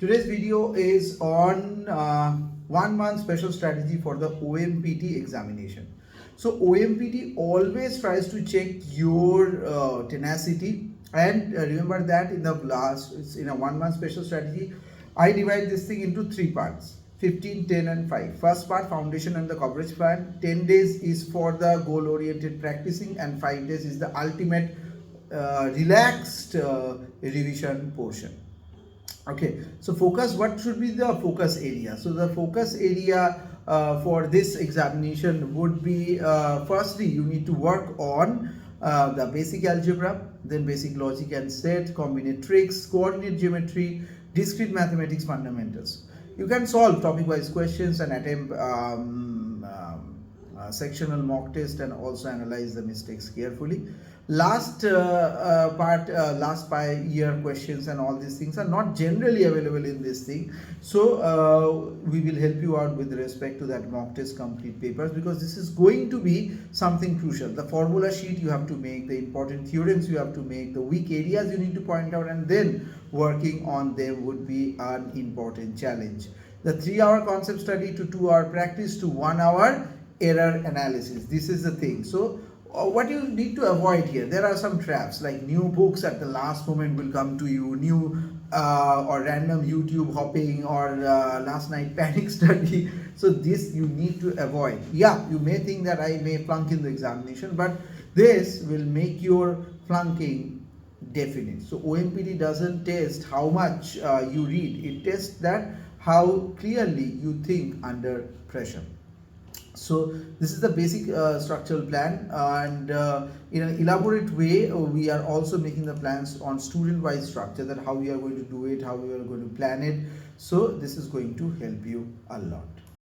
Today's video is on 1 month special strategy for the OMPT examination. So OMPT always tries to check your tenacity, and remember that in the last, it's in a 1 month special strategy, I divide this thing into three parts: 15, 10 and 5. First part, foundation and the coverage plan. 10 days is for the goal oriented practicing, and 5 days is the ultimate relaxed revision portion. Okay, so focus, what should be the focus area? So the focus area for this examination would be, firstly you need to work on the basic algebra, then basic logic and set, combinatorics, coordinate geometry, discrete mathematics fundamentals. You can solve topic wise questions and attempt sectional mock test and also analyze the mistakes carefully. Last last 5 year questions and all these things are not generally available in this thing, so we will help you out with respect to that mock test complete papers, because this is going to be something crucial. The formula sheet you have to make, the important theorems you have to make, the weak areas you need to point out, and then working on them would be an important challenge. The 3-hour concept study to 2-hour practice to 1 hour error analysis. This is the thing. So what you need to avoid here, there are some traps like new books at the last moment will come to you, new or random YouTube hopping, or last night panic study. So this you need to avoid. Yeah, you may think that I may flunk in the examination, but this will make your flunking definite. So OMPT doesn't test how much you read, it tests that how clearly you think under pressure. So this is the basic structural plan, and in an elaborate way we are also making the plans on student wise structure, that how we are going to do it, how we are going to plan it. So this is going to help you a lot.